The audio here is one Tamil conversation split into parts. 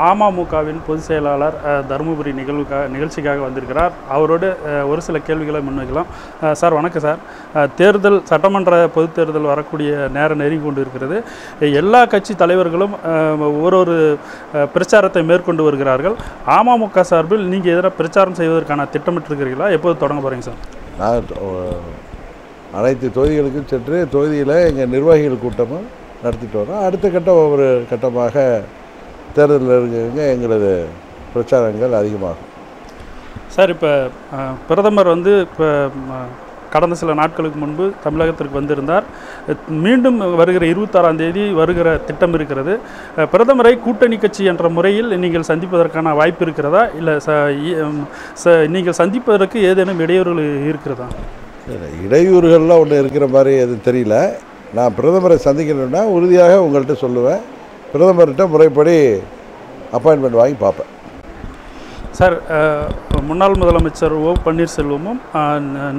அமமுகவின் பொதுச் செயலாளர் தருமபுரி நிகழ்ச்சிக்காக வந்திருக்கிறார். அவரோடு ஒரு சில கேள்விகளை முன்வைக்கலாம். சார் வணக்கம் சார். தேர்தல் சட்டமன்ற பொதுத் தேர்தல் வரக்கூடிய நேரம் நெருங்கி கொண்டு இருக்கிறது. எல்லா கட்சி தலைவர்களும் ஒரு பிரச்சாரத்தை மேற்கொண்டு வருகிறார்கள். அமமுக சார்பில் நீங்கள் எதிராக பிரச்சாரம் செய்வதற்கான திட்டமிட்டிருக்கிறீர்களா? எப்போது தொடங்க போகிறீங்க சார்? நான் அனைத்து தொகுதிகளுக்கும் சென்று தொகுதியில் எங்கள் நிர்வாகிகள் கூட்டமும் நடத்திட்டு வரோம். அடுத்த கட்டம் ஒவ்வொரு கட்டமாக தேர்தலில் இருக்கிறவங்க எங்களது பிரச்சாரங்கள் அதிகமாகும். சார், இப்போ பிரதமர் இப்போ கடந்த சில நாட்களுக்கு முன்பு தமிழகத்திற்கு வந்திருந்தார். மீண்டும் வருகிற 26ஆம் தேதி வருகிற திட்டம் இருக்கிறது. பிரதமரை கூட்டணி கட்சி என்ற முறையில் நீங்கள் சந்திப்பதற்கான வாய்ப்பு இருக்கிறதா? இல்லை நீங்கள் சந்திப்பதற்கு ஏதேனும் இடையூறுகள் இருக்கிறதா? இடையூறுகள்லாம் ஒன்று இருக்கிற மாதிரி எதுவும் தெரியல. நான் பிரதமரை சந்திக்கணுன்னா உறுதியாக உங்கள்கிட்ட சொல்லுவேன். பிரதமர்கிட்ட முறைப்படி அப்பாயின்மெண்ட் வாங்கி பார்ப்பேன். சார், முன்னாள் முதலமைச்சர் ஓ பன்னீர்செல்வமும்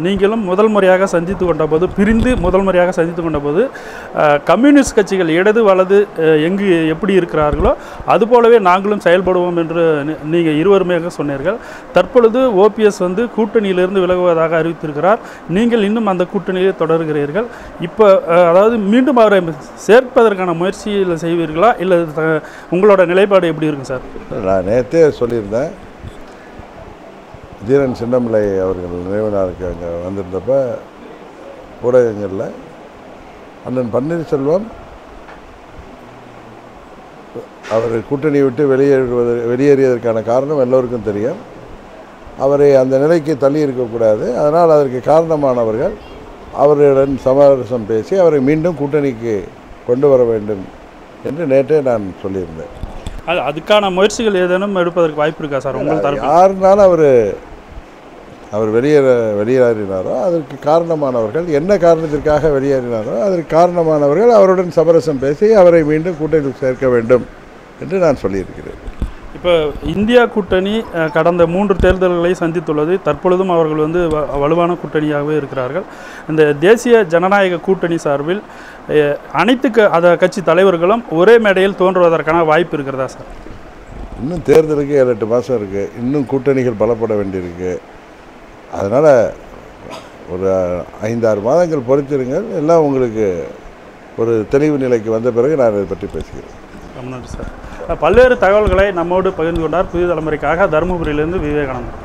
நீங்களும் முதல் முறையாக சந்தித்து கொண்ட போது, பிரிந்து முதல் முறையாக சந்தித்து கொண்ட போது, கம்யூனிஸ்ட் கட்சிகள் இடது வலது எப்படி இருக்கிறார்களோ அதுபோலவே நாங்களும் செயல்படுவோம் என்று நீங்கள் இருவருமே சொன்னீர்கள். தற்பொழுது ஓபிஎஸ் கூட்டணியிலிருந்து விலகுவதாக அறிவித்திருக்கிறார். நீங்கள் இன்னும் அந்த கூட்டணியிலே தொடர்கிறீர்கள். இப்போ அதாவது மீண்டும் அவரை சேர்ப்பதற்கான முயற்சியில் செய்வீர்களா? இல்லை உங்களோட நிலைப்பாடு எப்படி இருக்குங்க சார்? நான் நேற்றே சொல்லியிருந்தேன். தீரன் சின்னமலை அவர்கள் நினைவு நாளுக்கு அங்கே வந்திருந்தப்ப ஊடகங்களில் அண்ணன் பன்னீர்செல்வம் அவர் கூட்டணியை விட்டு வெளியேறியதற்கான காரணம் எல்லோருக்கும் தெரியும். அவரை அந்த நிலைக்கு தள்ளி இருக்கக்கூடாது. அதனால் அதற்கு காரணமானவர்கள் அவர்களுடன் சமரசம் பேசி அவரை மீண்டும் கூட்டணிக்கு கொண்டு வர வேண்டும் என்று நேற்றே நான் சொல்லியிருந்தேன். அதுக்கான முயற்சிகள் ஏதேனும் எடுப்பதற்கு வாய்ப்பு இருக்கா சார்? உங்களுக்கு யாருனாலும் அவர் வெளியேறினாரோ அதற்கு காரணமானவர்கள், என்ன காரணத்திற்காக வெளியேறினாரோ அதற்கு காரணமானவர்கள் அவருடன் சமரசம் பேசி அவரை மீண்டும் கூட்டணியில் சேர்க்க வேண்டும் என்று நான் சொல்லியிருக்கிறேன். இப்போ இந்தியா கூட்டணி கடந்த 3 தேர்தல்களை சந்தித்துள்ளது. தற்பொழுதும் அவர்கள் வலுவான கூட்டணியாகவே இருக்கிறார்கள். இந்த தேசிய ஜனநாயக கூட்டணி சார்பில் அனைத்து கட்சி தலைவர்களும் ஒரே மேடையில் தோன்றுவதற்கான வாய்ப்பு இருக்கிறதா சார்? இன்னும் தேர்தலுக்கு 7-8 மாதம் இருக்குது. இன்னும் கூட்டணிகள் பலப்பட வேண்டியிருக்கு. அதனால் ஒரு 5-6 மாதங்கள் பொறுத்திருங்கள். எல்லாம் உங்களுக்கு ஒரு தெளிவு நிலைக்கு வந்த பிறகு நான் இதை பற்றி பேசுகிறேன். நன்றி சார். பல்வேறு தகவல்களை நம்மோடு பகிர்ந்து கொண்டார் புதிய தலைமுறைக்காக தருமபுரியிலிருந்து விவேகானந்தன்.